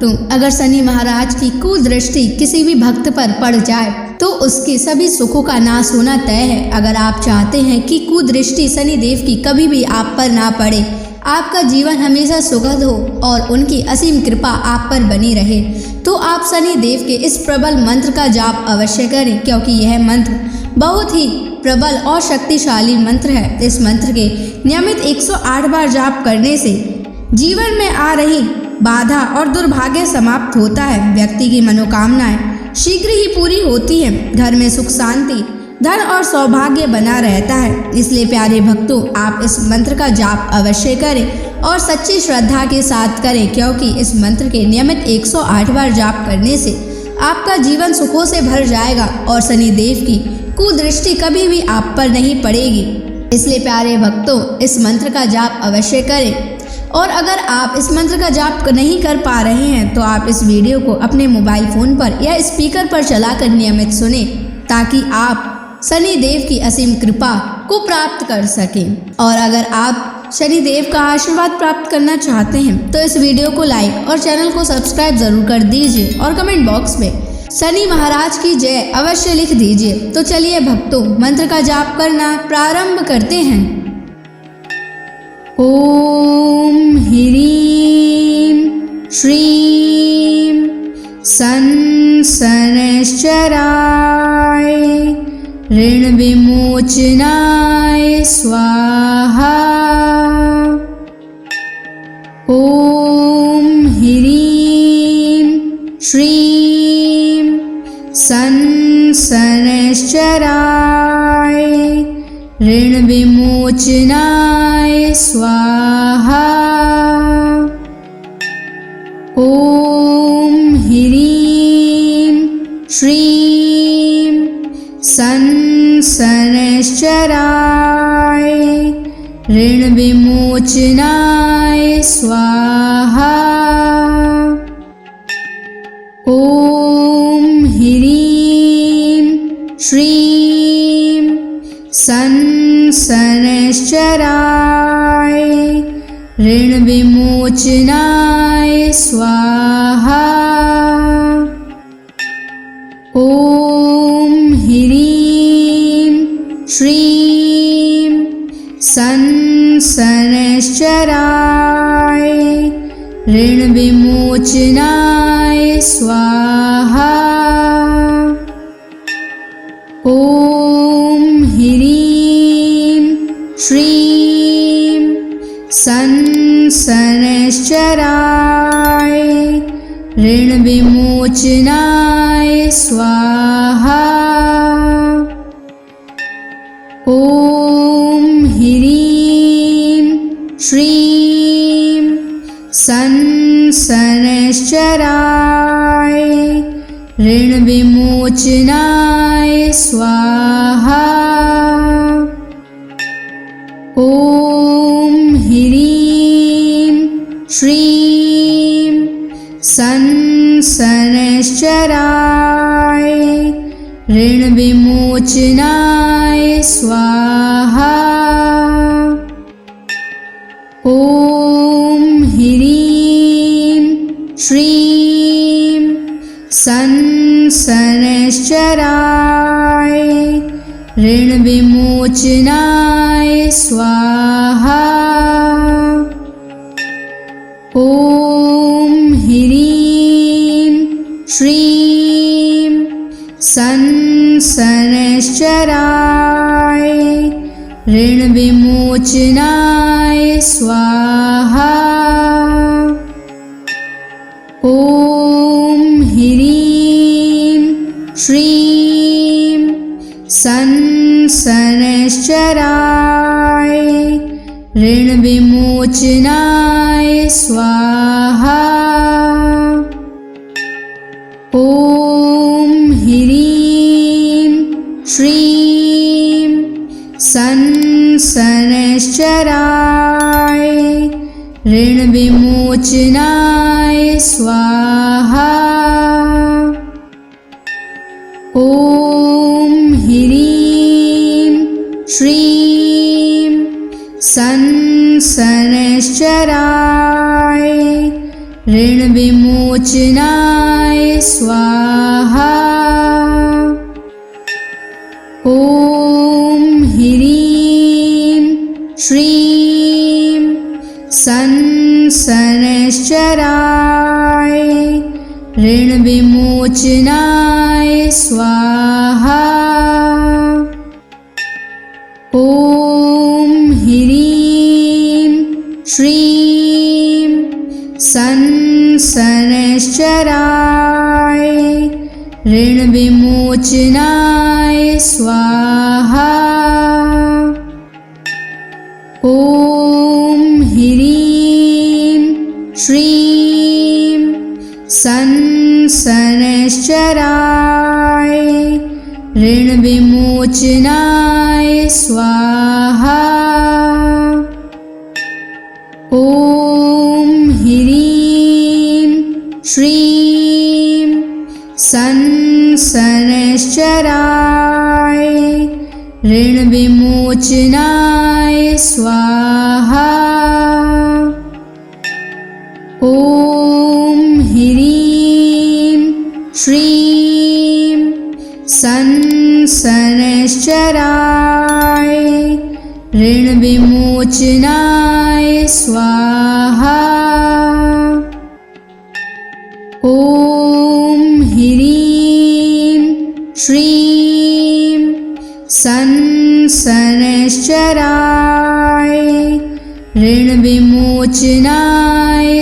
भक्तों, अगर शनि महाराज की कुदृष्टि किसी भी भक्त पर पड़ जाए तो उसके सभी सुखों का नाश होना तय है। अगर आप चाहते हैं कि कुदृष्टि शनि देव की कभी भी आप पर ना पड़े, आपका जीवन हमेशा सुखद हो और उनकी असीम कृपा आप पर बनी रहे, तो आप शनि देव के इस प्रबल मंत्र का जाप अवश्य करें, क्योंकि यह मंत्र बहुत ही प्रबल और शक्तिशाली मंत्र है। इस मंत्र के नियमित 108 बार जाप करने से जीवन में आ रही बाधा और दुर्भाग्य समाप्त होता है। व्यक्ति की मनोकामनाएं शीघ्र ही पूरी होती हैं। घर में सुख शांति, धन और सौभाग्य बना रहता है। इसलिए प्यारे भक्तों, आप इस मंत्र का जाप अवश्य करें और सच्ची श्रद्धा के साथ करें, क्योंकि इस मंत्र के नियमित 108 बार जाप करने से आपका जीवन सुखों से भर जाएगा और शनि देव की कुदृष्टि कभी भी आप पर नहीं पड़ेगी। इसलिए प्यारे भक्तों, इस मंत्र का जाप अवश्य करें। और अगर आप इस मंत्र का जाप नहीं कर पा रहे हैं तो आप इस वीडियो को अपने मोबाइल फोन पर या स्पीकर पर चलाकर नियमित सुनें, ताकि आप शनि देव की असीम कृपा को प्राप्त कर सकें। और अगर आप शनि देव का आशीर्वाद प्राप्त करना चाहते हैं तो इस वीडियो को लाइक और चैनल को सब्सक्राइब जरूर कर दीजिए और कमेंट बॉक्स में शनि महाराज की जय अवश्य लिख दीजिए। तो चलिए भक्तों, मंत्र का जाप करना प्रारंभ करते हैं। ओम ह्रीं श्रीं शनैश्चराय ऋण विमोचनाय स्वाहा। ओम ह्रीं श्रीं शनैश्चराय ऋण विमोचनाय स्वाहा। ओम ह्रीं श्रीं शनैश्चराय ऋण विमोचनाय स्वाहा। ओम ह्रीं श्रीं शनैश्चराय ऋण विमोचनाय स्वाहा। ओम ह्रीं श्रीं शनैश्चराय ऋण विमोचनाय स्वाहा। ओम ह्रीं श्रीं शनैश्चराय ऋण विमोचनाय स्वाहा। ओम ह्रीं श्रीं शनैश्चराय ऋण विमोचनाय स्वाहा। ओम ह्रीं श्रीं शनैश्चराय ऋण विमोचनाय स्वाहा। ओम ह्रीं श्रीं शनैश्चराय ऋण विमोचनाय स्वाहा। ओम ह्रीं श्रीं शनैश्चराय ऋण विमोचनाय स्वाहा। ओम ह्रीं श्रीं शनैश्चराय ऋण विमोचनाय स्वाहा। ओम ह्रीं श्रीं शनैश्चराय ऋण विमोचनाय स्वाहा। ओम ह्रीं श्रीं शनैश्चराय ऋण विमोचनाय विमोचनाय स्वाहा। ॐ ह्रीं श्रीं शनैश्चराय ऋणविमोचनाय स्वाहा। ॐ ह्रीं श्रीं शनैश्चराय ऋणविमोचनाय स्वाहा। ॐ ह्रीं श्रीं शनैश्चराय ऋणविमोचनाय स्वाहा। ॐ ह्रीं श्रीं शनैश्चराय ऋणविमोचनाय स्वाहा। ॐ ह्रीं श्रीं शनैश्चराय ऋणविमोचनाय स्वाहा। ॐ ह्रीं श्रीं शनैश्चराय ऋणविमोचनाय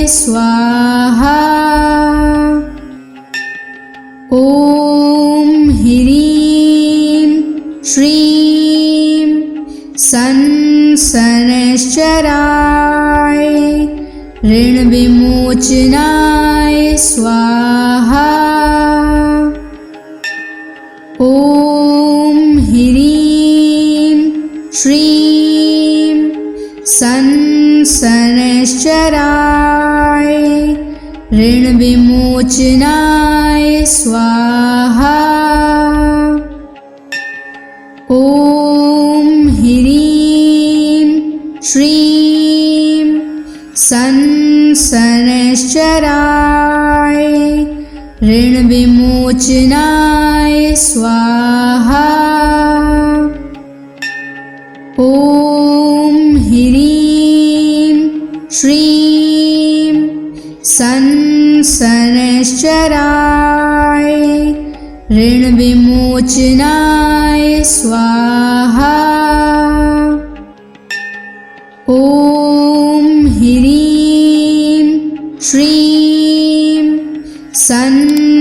स्वाहा। ॐ ह्रीं श्रीं शनैश्चराय ऋणविमोचनाय स्वाहा। ॐ ह्रीं श्रीं शनैश्चराय ऋणविमोचनाय स्वाहा। ॐ ह्रीं श्रीं शनैश्चराय ऋणविमोचनाय स्वाहा। ॐ ह्रीं श्रीं शनैश्चराय ऋणविमोचनाय स्वाहा। ॐ ह्रीं श्रीं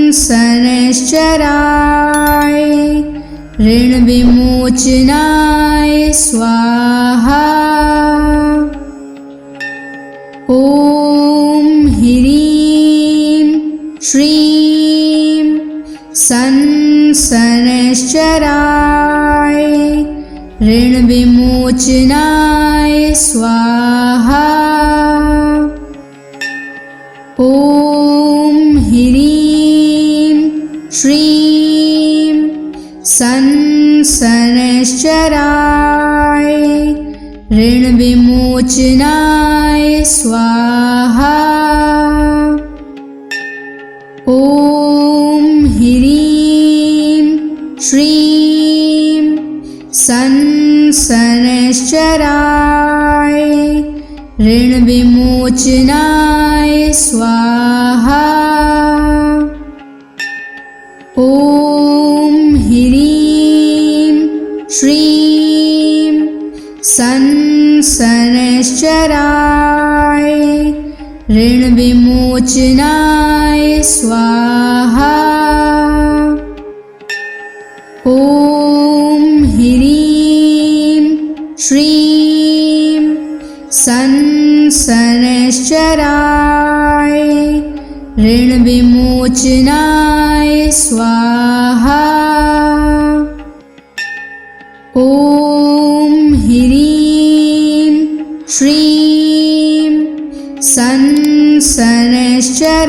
शनैश्चराय ऋणविमोचनाय स्वाहा। ॐ ह्रीं श्रीं शनैश्चराय ऋणविमोचनाय स्वाहा। ॐ ह्रीं श्रीं शनैश्चराय ऋणविमोचनाय स्वाहा। ॐ ह्रीं श्रीं शनैश्चराय ऋणविमोचनाय स्वाहा। ॐ ह्रीं श्रीं शनैश्चराय ऋणविमोचनाय स्वाहा। ॐ ह्रीं श्रीं शनैश्चराय ऋणविमोचनाय स्वाहा। ॐ ह्रीं श्रीं शनैश्चराय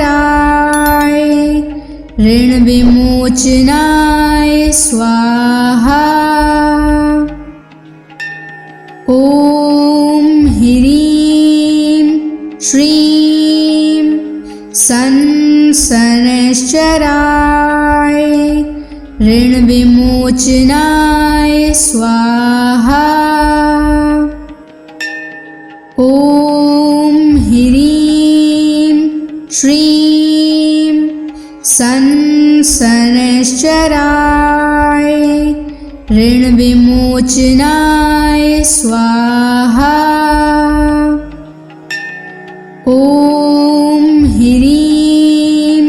ऋणविमोचनाय स्वाहा। ॐ ह्रीं श्रीं शनैश्चराय शनैश्चराय ऋणविमोचनाय स्वाहा। ॐ ह्रीं श्रीं शनैश्चराय ऋणविमोचनाय स्वाहा। ॐ ह्रीं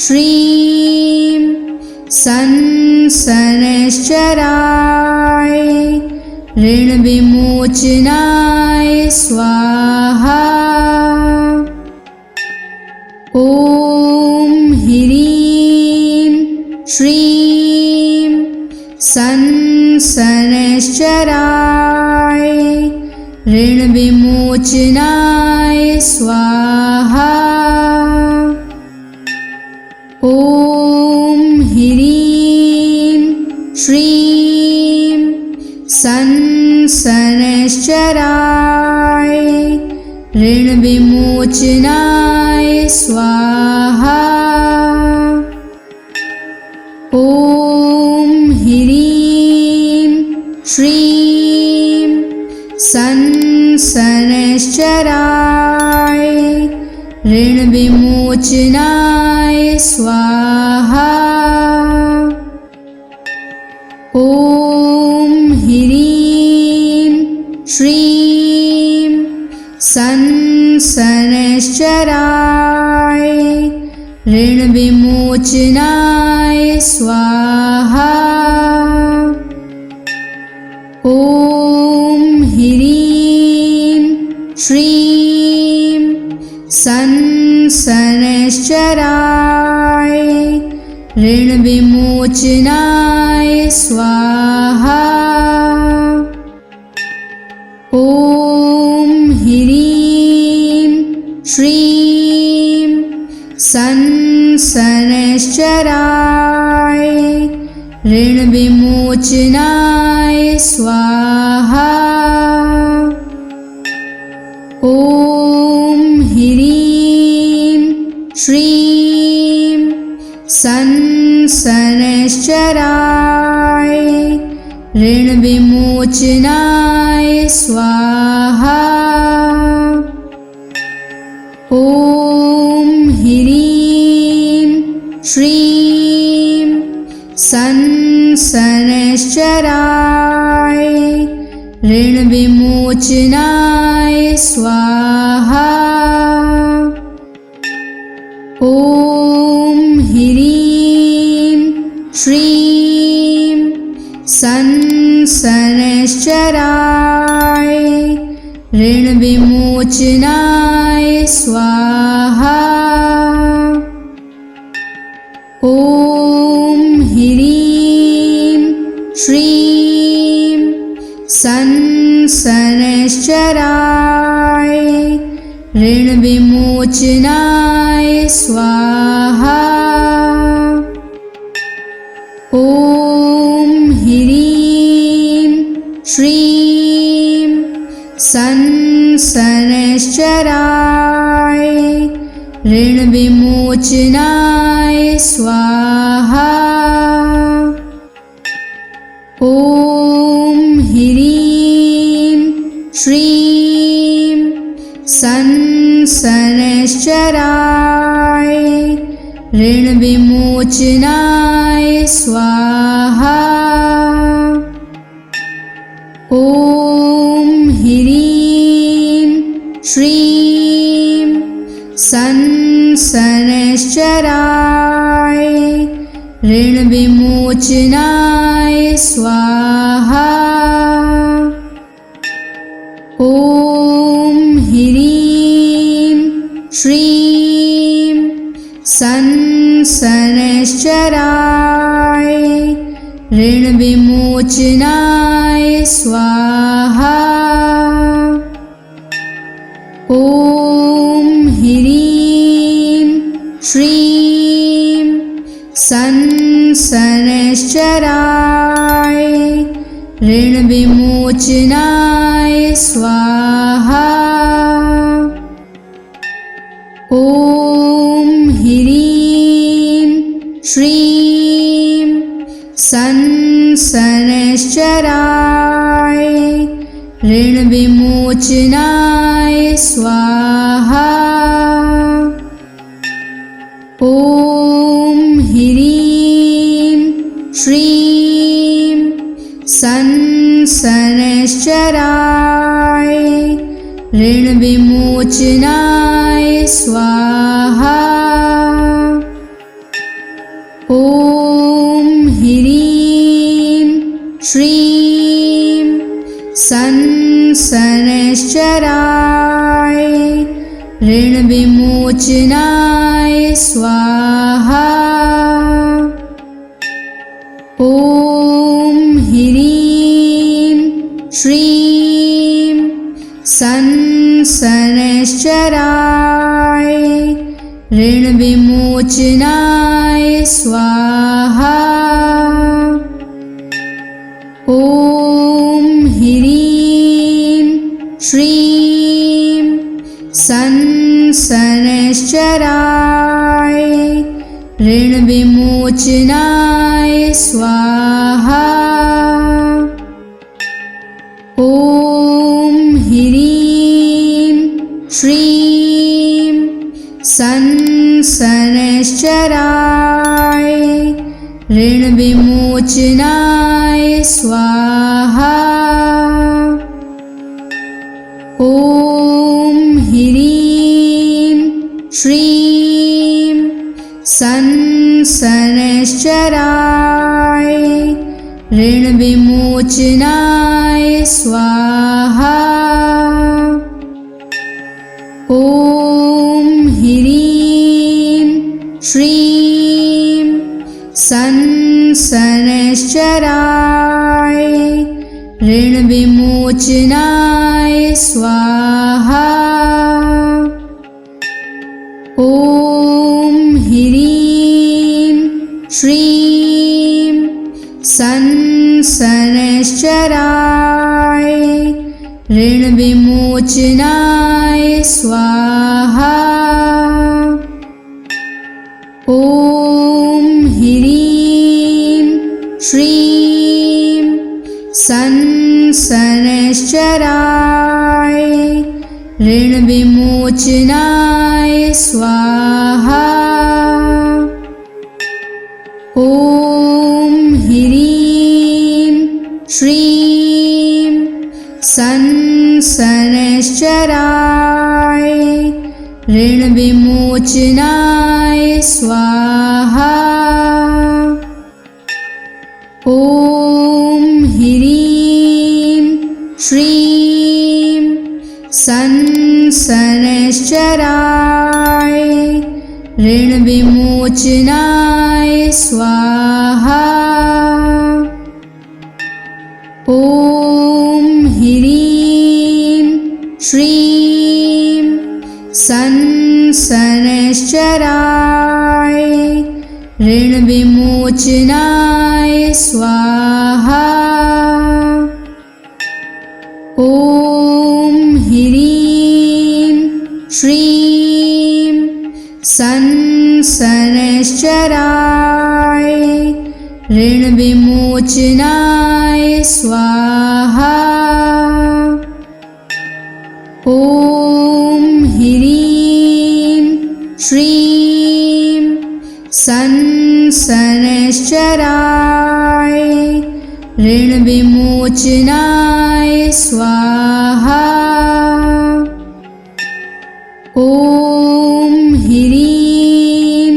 श्रीं शनैश्चराय ऋणविमोचनाय स्वाहा। ॐ ह्रीं श्रीं शनैश्चराय ऋणविमोचनाय स्वाहा। ॐ ह्रीं श्रीं शनैश्चराय ऋणविमोचनाय स्वाहा। ॐ ह्रीं श्रीं शनैश्चराय ऋणविमोचनाय स्वाहा। ॐ ह्रीं श्रीं शनैश्चराय ऋणविमोचनाय स्वाहा। ॐ ह्रीं श्रीं शनैश्चराय ऋणविमोचनाय स्वाहा। ॐ ह्रीं श्रीं शनैश्चराय ऋणविमोचनाय स्वाहा। ॐ ह्रीं श्रीं शनैश्चराय ऋणविमोचनाय स्वाहा। ॐ ह्रीं श्रीं शनैश्चराय ऋणविमोचनाय स्वाहा। ॐ ह्रीं श्रीं शनैश्चराय ऋणविमोचनाय स्वाहा। ॐ ह्रीं श्रीं शनैश्चराय ऋणविमोचनाय स्वाहा। ॐ ह्रीं श्रीं शनैश्चराय ऋणविमोचनाय स्वाहा। ॐ ह्रीं श्रीं शनैश्चराय ऋणविमोचनाय स्वाहा। ॐ ह्रीं श्रीं शनैश्चराय ऋणविमोचनाय स्वाहा। ॐ ह्रीं श्रीं शनैश्चराय ऋणविमोचनाय स्वाहा। ॐ ह्रीं श्रीं शनैश्चराय ऋणविमोचनाय स्वाहा। ॐ ह्रीं ऋण विमोचनाय स्वाहा। ॐ ह्रीं श्रीं शनैश्चराय ऋण विमोचनाय स्वाहा। ॐ ह्रीं श्रीं शनैश्चराय ऋण विमोचनाय स्वाहा। ॐ ह्रीं श्रीं शनैश्चराय ऋण विमोचनाय स्वाहा। ॐ ह्रीं श्रीं शनैश्चराय ऋण विमोचनाय स्वाहा। ॐ ह्रीं श्रीं शनैश्चराय ऋण विमोचनाय स्वाहा। ॐ ह्रीं श्रीं शनैश्चराय ऋण विमोचनाय स्वाहा। ॐ ह्रीं श्रीं शनैश्चराय ऋण विमोचनाय स्वाहा। ॐ ह्रीं श्रीं शनैश्चराय ऋण विमोचनाय स्वाहा। ॐ ह्रीं श्रीं शनैश्चराय ऋण विमोचनाय स्वाहा। ॐ ह्रीं श्रीं शनैश्चराय ऋण विमोचनाय स्वाहा। ॐ ह्रीं श्रीं शनैश्चराय ऋण विमोचनाय स्वाहा। ॐ ह्रीं श्रीं शनैश्चराय ऋण विमोचनाय स्वाहा। ॐ ह्रीं श्रीं शनैश्चराय ऋण विमोचनाय स्वाहा। ॐ ह्रीं श्रीं शनैश्चराय ऋण विमोचनाय स्वाहा। ॐ ह्रीं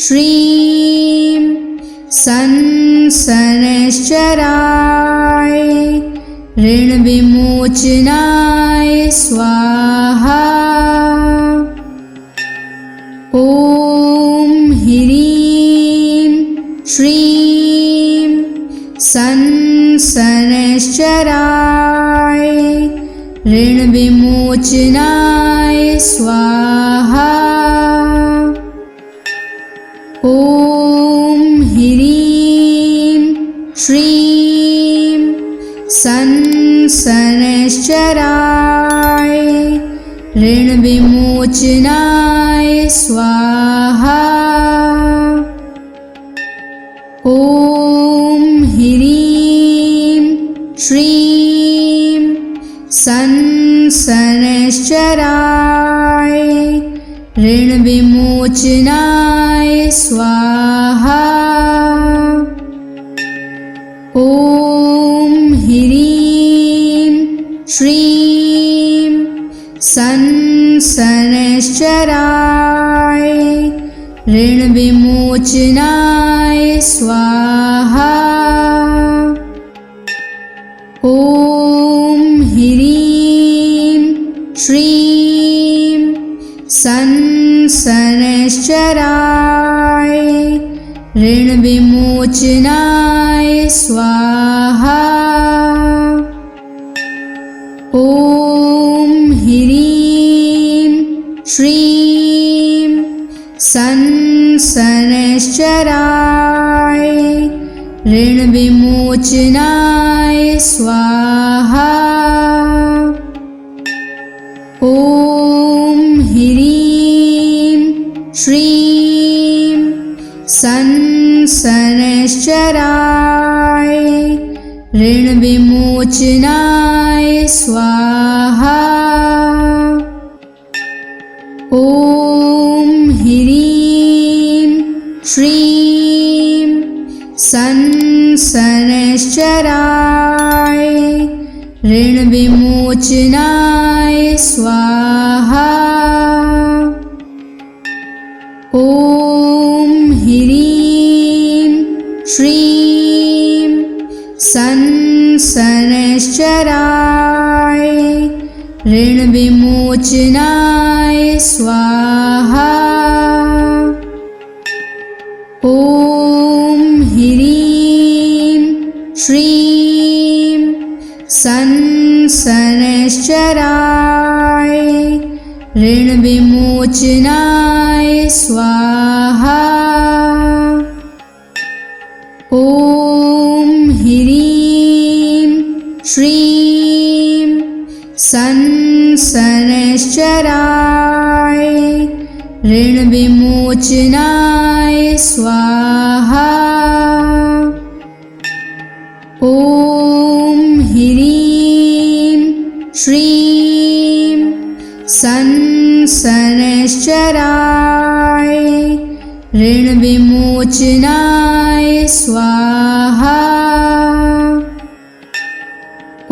श्रीं शनैश्चराय ऋण विमोचनाय स्वाहा। ॐ ह्रीं श्रीं शनैश्चराय ऋण विमोचनाय स्वाहा। ॐ ह्रीं श्रीं शनैश्चराय ऋण विमोचनाय स्वाहा। ॐ ह्रीं श्रीं संसनश्चराय ऋणविमोचनाय स्वाहा। ॐ ह्रीं श्रीं संसनश्चराय ऋणविमोचनाय स्वाहा। ॐ ह्रीं श्रीं संसनश्चराय ऋणविमोचनाय स्वाहा। ॐ ह्रीं श्रीं संसनश्चराय ऋणविमोचनाय स्वाहा। ॐ ह्रीं श्रीं संसनश्चराय ऋणविमोचनाय स्वाहा। ॐ ह्रीं श्रीं संसनश्चराय ऋणविमोचनाय स्वाहा। ॐ ह्रीं श्रीं संसनश्चराय ऋणविमोचनाय स्वाहा। ॐ ह्रीं श्रीं संसनश्चराय ऋणविमोचनाय स्वाहा। ॐ ह्रीं श्रीं संसनश्चराय ऋणविमोचनाय स्वाहा। ॐ ह्रीं श्रीं संसनश्चराय ऋणविमोचनाय स्वाहा।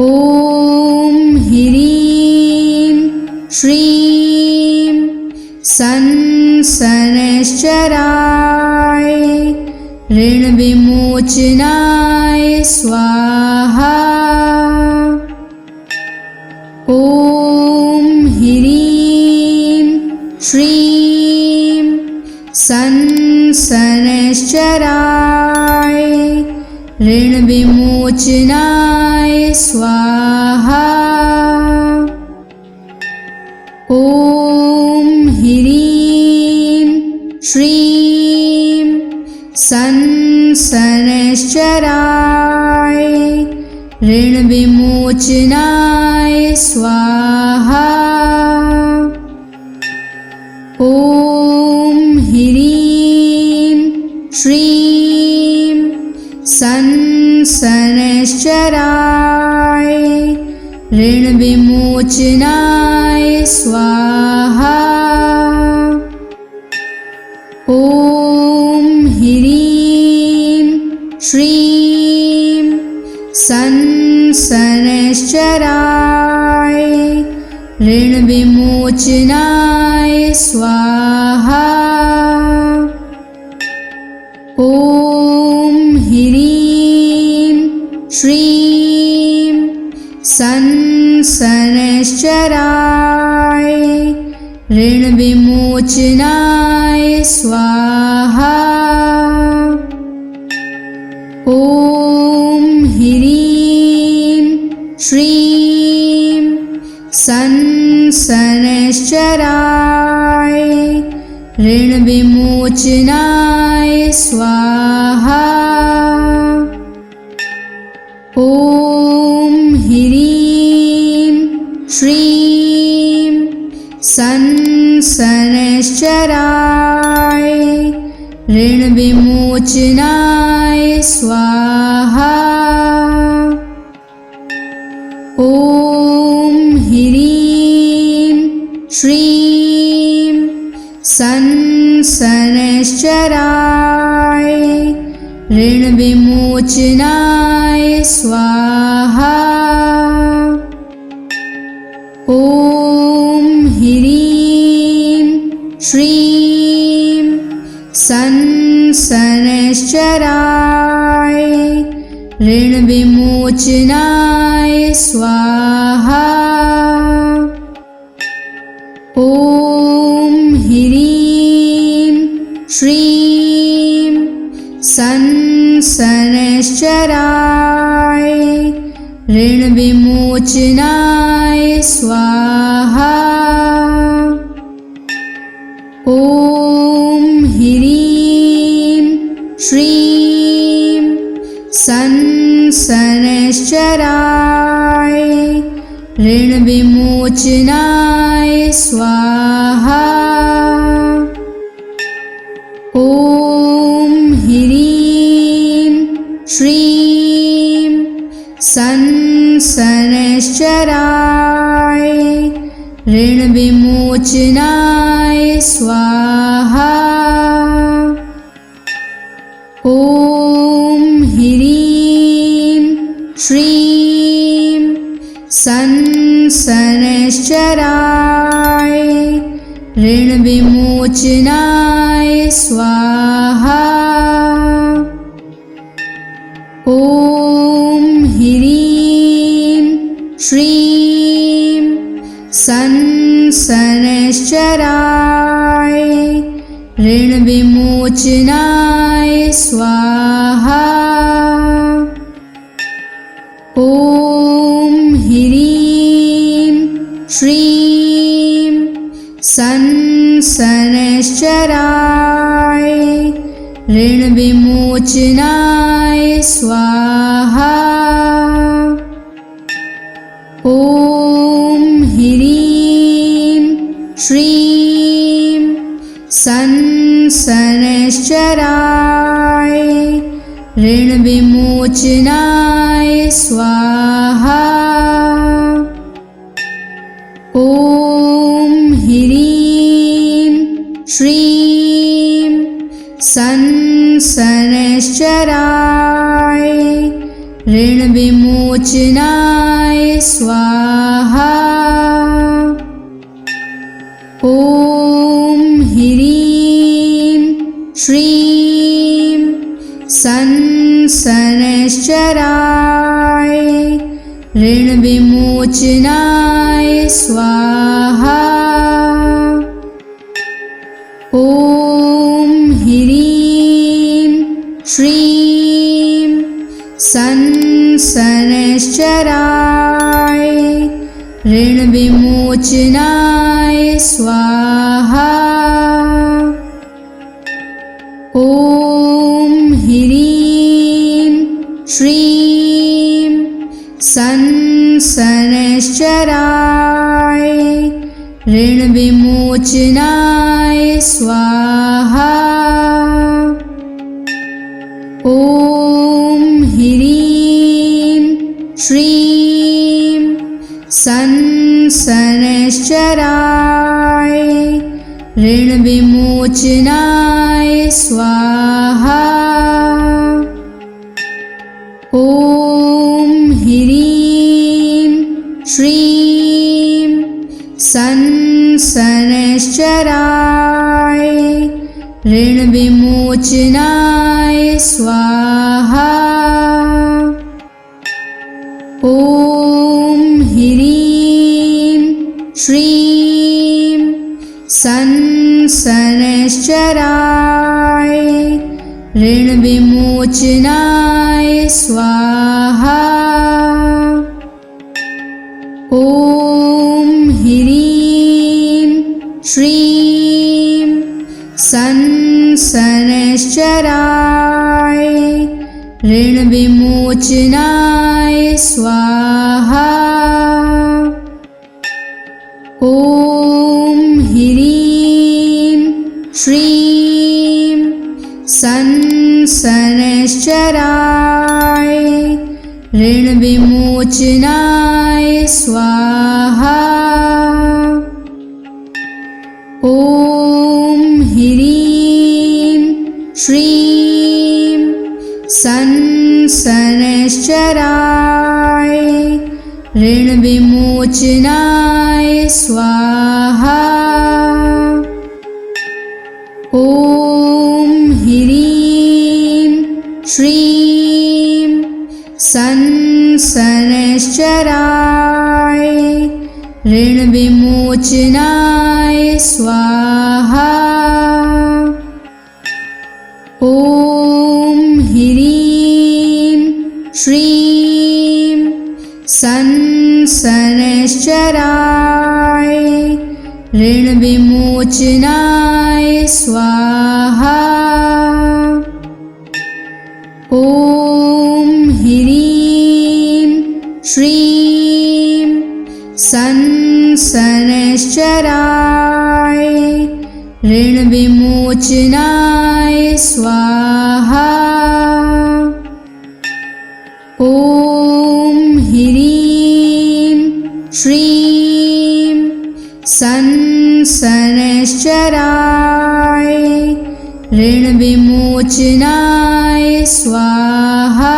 ॐ ह्रीं श्रीं संसनश्चराय ऋणविमोचनाय स्वाहा। ॐ ह्रीं श्रीं संसनश्चराय ऋणविमोचनाय स्वाहा। ॐ ह्रीं श्रीं संसनश्चराय ऋणविमोचनाय स्वाहा। ॐ ह्रीं श्रीं संसनश्चराय ऋणविमोचनाय स्वाहा। ॐ ह्रीं श्रीं संसनश्चराय ऋणविमोचनाय स्वाहा। ॐ ह्रीं श्रीं संसनश्चराय ऋणविमोचनाय स्वाहा। ॐ ह्रीं श्रीं संसनश्चराय ऋणविमोचनाय स्वाहा। ॐ ह्रीं श्रीं संसनश्चराय ऋणविमोचनाय स्वाहा। ॐ शनैश्चराय ऋणविमोचनाय स्वाहा। ॐ ह्रीं श्रीं शनैश्चराय ऋणविमोचनाय स्वाहा। ॐ ह्रीं श्रीं शनैश्चराय ऋणविमोचनाय स्वाहा। ॐ ह्रीं श्रीं शनैश्चराय ऋणविमोचनाय स्वाहा। ॐ ह्रीं श्रीं शनैश्चराय ऋणविमोचनाय स्वाहा। ॐ ह्रीं श्रीं शनैश्चराय ऋणविमोचनाय स्वाहा। ॐ ह्रीं श्रीं शनैश्चराय ऋणविमोचनाय स्वाहा। ॐ ह्रीं श्रीं शनैश्चराय ऋणविमोचनाय स्वाहा। ॐ ह्रीं श्रीं शनैश्चराय ऋणविमोचनाय स्वाहा। ॐ ह्रीं श्रीं शनैश्चराय ऋणविमोचनाय स्वाहा। ॐ ह्रीं श्रीं शनैश्चराय ऋणविमोचनाय स्वाहा। ॐ ह्रीं श्रीं शनैश्चराय ऋणविमोचनाय स्वाहा। ॐ ह्रीं श्रीं शनैश्चराय ऋणविमोचनाय स्वाहा। ॐ ह्रीं श्रीं शनैश्चराय ऋणविमोचनाय स्वाहा। ॐ ह्रीं श्रीं शनैश्चराय ऋणविमोचनाय स्वाहा। ॐ ह्रीं श्रीं शनैश्चराय ऋणविमोचनाय स्वाहा। ॐ ह्रीं श्रीं शनैश्चराय ऋणविमोचनाय स्वाहा। ॐ ह्रीं श्रीं शनैश्चराय ऋणविमोचनाय स्वाहा। ॐ ह्रीं ऋणविमोचनाय स्वाहा। ॐ ह्रीं श्रीं शनैश्चराय ऋणविमोचनाय स्वाहा। ॐ ह्रीं श्रीं शनैश्चराय ऋणविमोचनाय स्वाहा। ॐ ह्रीं श्रीं शनैश्चराय ऋणविमोचनाय स्वाहा। ॐ ह्रीं श्रीं शनैश्चराय ऋणविमोचनाय स्वाहा।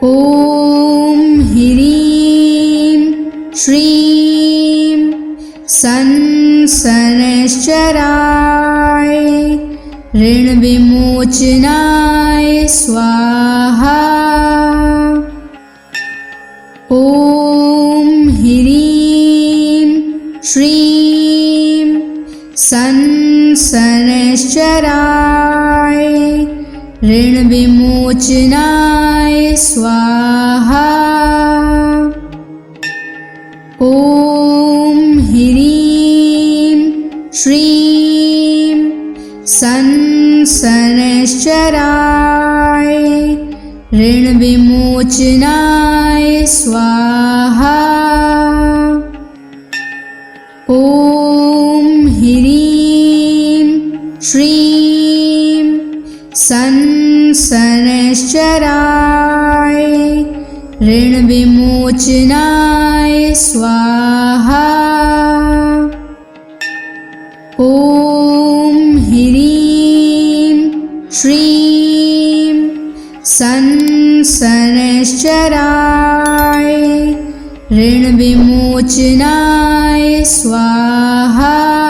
ॐ ह्रीं श्रीं शनैश्चराय ऋणविमोचनाय स्वाहा। ॐ ह्रीं श्रीं शनैश्चराय ऋणविमोचनाय स्वाहा। ॐ ह्रीं श्रीं शनैश्चराय ऋणविमोचनाय स्वाहा। ॐ ह्रीं श्रीं शनैश्चराय ऋणविमोचनाय स्वाहा। ॐ ह्रीं श्रीं शनैश्चराय ऋणविमोचनाय स्वाहा।